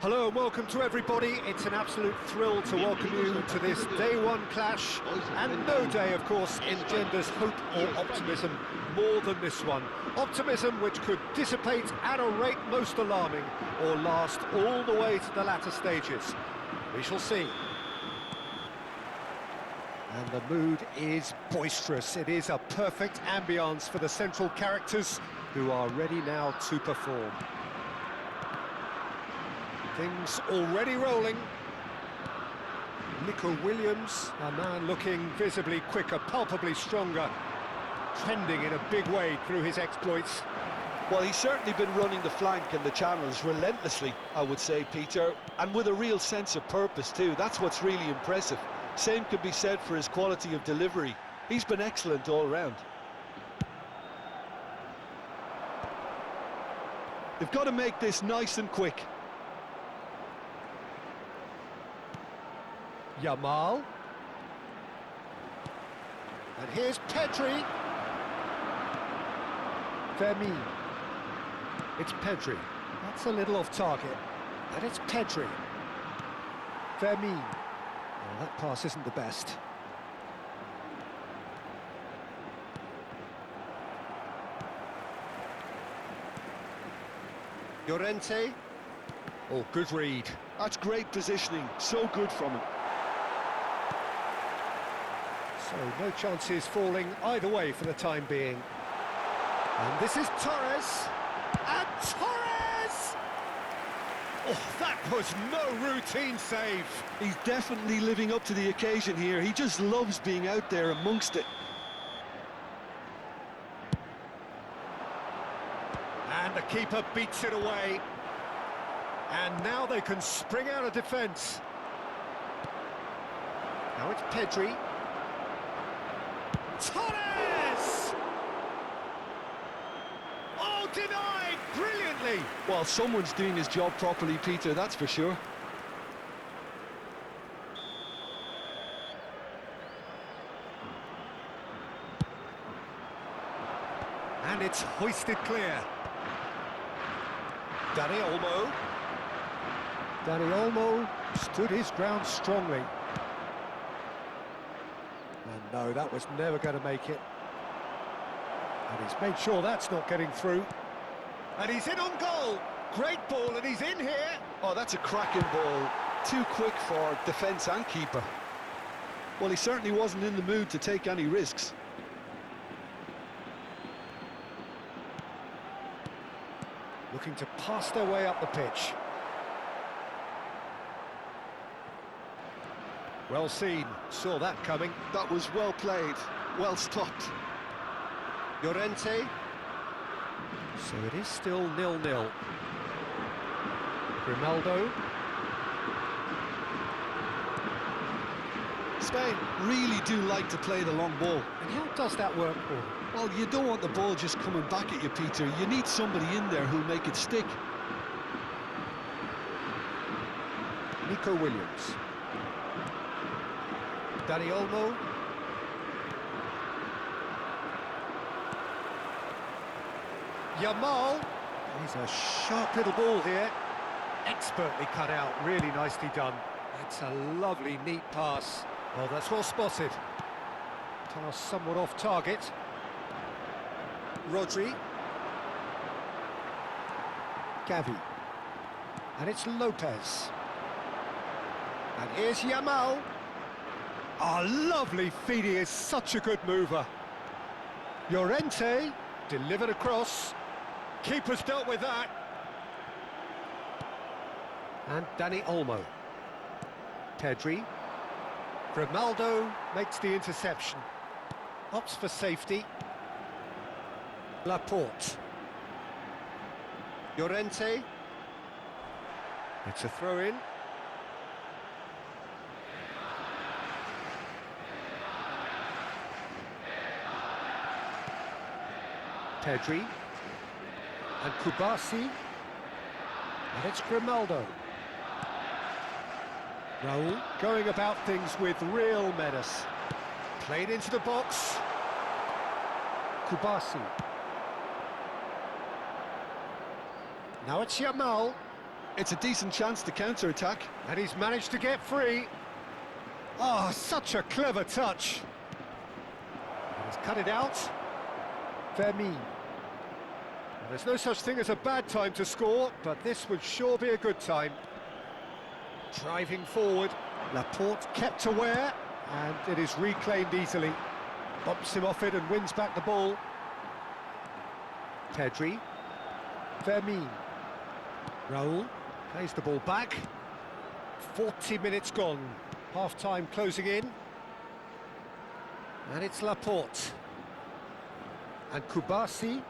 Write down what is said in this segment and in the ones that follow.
Hello and welcome to everybody. It's an absolute thrill to welcome you to this day one clash, and no day, of course, engenders hope or optimism more than this one. Optimism which could dissipate at a rate most alarming or last all the way to the latter stages. We shall see. And the mood is boisterous. It is a perfect ambience for the central characters who are ready now to perform. Things already rolling. Nico Williams, a man looking visibly quicker, palpably stronger, trending in a big way through his exploits. Well, he's certainly been running the flank and the channels relentlessly, I would say, Peter, and with a real sense of purpose too. That's what's really impressive. Same could be said for his quality of delivery. He's been excellent all round. They've got to make this nice and quick. Yamal. And here's Pedri. Fermin. It's Pedri. That's a little off target. And it's Pedri. Fermin. Oh, that pass isn't the best. Llorente. Oh, good read. That's great positioning. So good from him. So no chances falling either way for the time being. And this is Torres. And Torres! Oh, that was no routine save. He's definitely living up to the occasion here. He just loves being out there amongst it. And the keeper beats it away. And now they can spring out of defence. Now it's Pedri. Torres! Oh, denied brilliantly! Well, someone's doing his job properly, Peter, that's for sure. And it's hoisted clear. Dani Olmo. Dani Olmo stood his ground strongly. And no, that was never going to make it. And he's made sure that's not getting through. And he's in on goal. Great ball, and he's in here. Oh, that's a cracking ball. Too quick for defence and keeper. Well, he certainly wasn't in the mood to take any risks. Looking to pass their way up the pitch. Well seen, saw that coming. That was well played, well stopped. Llorente. So it is still 0-0. Grimaldo. Spain really do like to play the long ball. And how does that work, Paul? Well, you don't want the ball just coming back at you, Peter. You need somebody in there who'll make it stick. Nico Williams. Dani Olmo. Yamal. He's a sharp little ball here. Expertly cut out, really nicely done. It's a lovely, neat pass. Oh, that's well spotted. Pass somewhat off target. Rodri. Gavi. And it's Lopez. And here's Yamal. Ah, lovely feed, he is such a good mover. Llorente, delivered across. Keeper's dealt with that. And Dani Olmo. Pedri. Grimaldo makes the interception. Opts for safety. Laporte. Llorente. It's a throw-in. Pedri. And Kubasi. And it's Grimaldo. Raul going about things with real menace. Played into the box. Kubasi. Now it's Yamal. It's a decent chance to counter-attack. And he's managed to get free. Oh, such a clever touch. He's cut it out. Vermeer. There's no such thing as a bad time to score, but this would sure be a good time. Driving forward, Laporte kept aware, and it is reclaimed easily. Bumps him off it and wins back the ball. Pedri. Vermeer. Raul plays the ball back. 40 minutes gone. Half-time closing in. And it's Laporte. And Kubasi.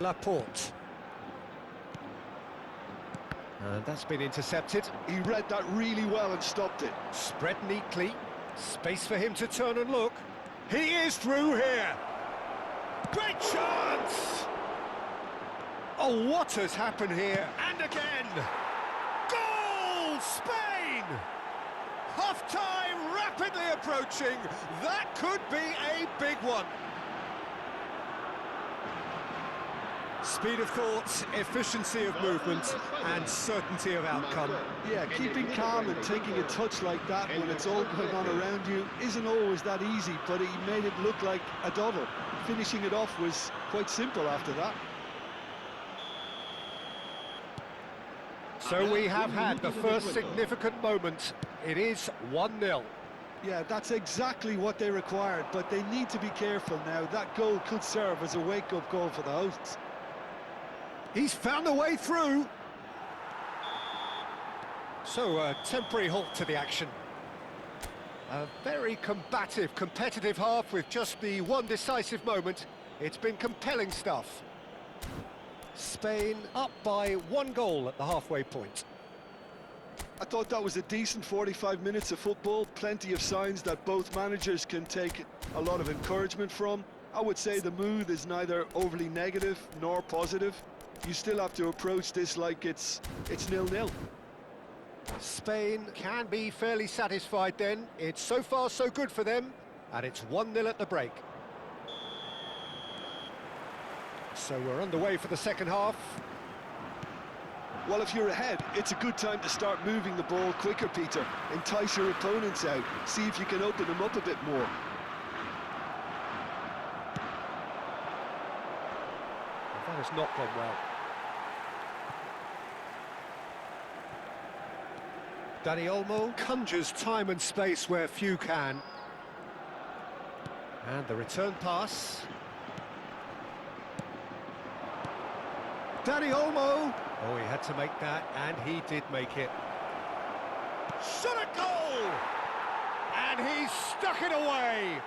Laporte. And that's been intercepted. He read that really well and stopped it. Spread neatly. Space for him to turn and look. He is through here. Great chance! Oh, what has happened here? And again! Goal! Spain! Half-time rapidly approaching. That could be a big one. Speed of thought, efficiency of movement, and certainty of outcome. Yeah, keeping calm and taking a touch like that when it's all going on around you isn't always that easy, but he made it look like a doddle. Finishing it off was quite simple after that. So we have had the first significant moment. It is 1-0. Yeah, that's exactly what they required, but they need to be careful now. That goal could serve as a wake-up goal for the hosts. He's found a way through. So a temporary halt to the action. A very combative, competitive half with just the one decisive moment. It's been compelling stuff. Spain up by 1 goal at the halfway point. I thought that was a decent 45 minutes of football. Plenty of signs that both managers can take a lot of encouragement from. I would say the mood is neither overly negative nor positive. You still have to approach this like it's 0-0. Spain can be fairly satisfied then. It's so far so good for them, and it's 1-0 at the break. So we're underway for the second half. Well, if you're ahead, it's a good time to start moving the ball quicker, Peter. Entice your opponents out. See if you can open them up a bit more. That has not gone well. Dani Olmo conjures time and space where few can. And the return pass. Dani Olmo! Oh, he had to make that, and he did make it. Shot a goal! And he's stuck it away!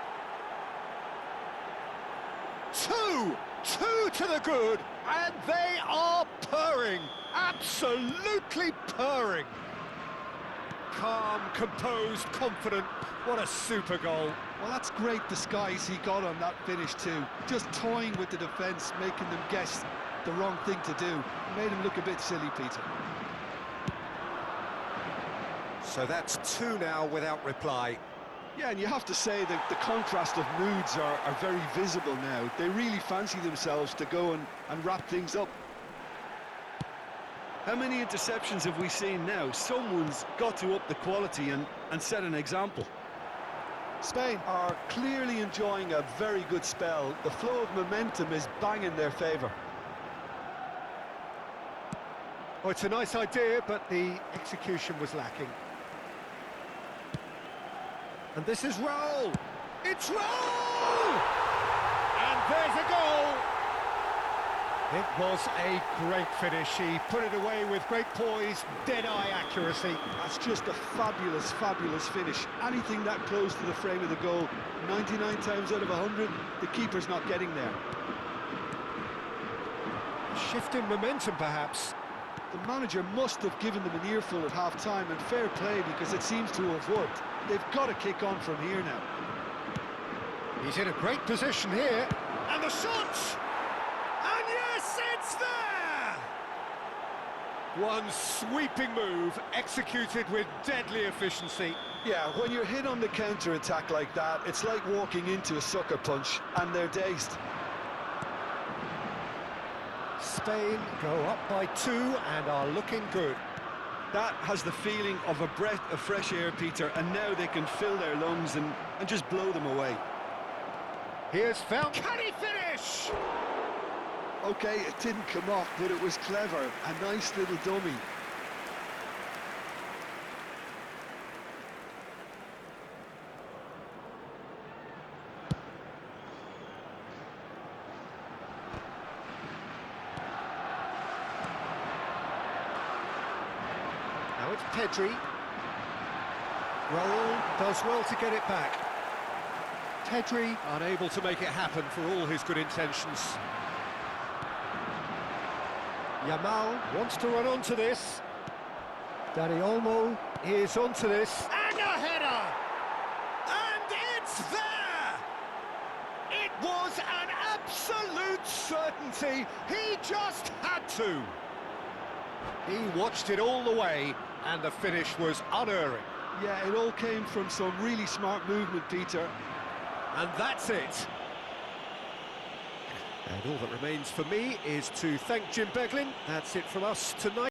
Two to the good, and they are purring, absolutely purring. Calm, composed, confident, what a super goal. Well, that's great disguise he got on that finish too. Just toying with the defence, making them guess the wrong thing to do. Made him look a bit silly, Peter. So that's 2 now without reply. Yeah, and you have to say that the contrast of moods are very visible now. They really fancy themselves to go and wrap things up. How many interceptions have we seen now? Someone's got to up the quality and set an example. Spain are clearly enjoying a very good spell. The flow of momentum is bang in their favour. Oh, it's a nice idea, but the execution was lacking. And this is Raul. It's Raul! And there's a goal! It was a great finish. He put it away with great poise, dead-eye accuracy. That's just a fabulous, fabulous finish. Anything that close to the frame of the goal, 99 times out of 100, the keeper's not getting there. Shift in momentum, perhaps. The manager must have given them an earful at half-time, and fair play because it seems to have worked. They've got to kick on from here now. He's in a great position here. And the shot! And yes, it's there! One sweeping move, executed with deadly efficiency. Yeah, when you're hit on the counter-attack like that, it's like walking into a sucker punch, and they're dazed. Spain go up by 2 and are looking good. That has the feeling of a breath of fresh air, Peter, and now they can fill their lungs and just blow them away. Here's found. Can he finish? Okay, it didn't come off, but it was clever. A nice little dummy. Now it's Pedri. Raul does well to get it back. Pedri unable to make it happen for all his good intentions. Yamal wants to run onto this. Dani Olmo is onto this. And a header! And it's there! It was an absolute certainty. He just had to. He watched it all the way, and the finish was unerring. Yeah, it all came from some really smart movement, Peter. And that's it. And all that remains for me is to thank Jim Beglin. That's it from us tonight.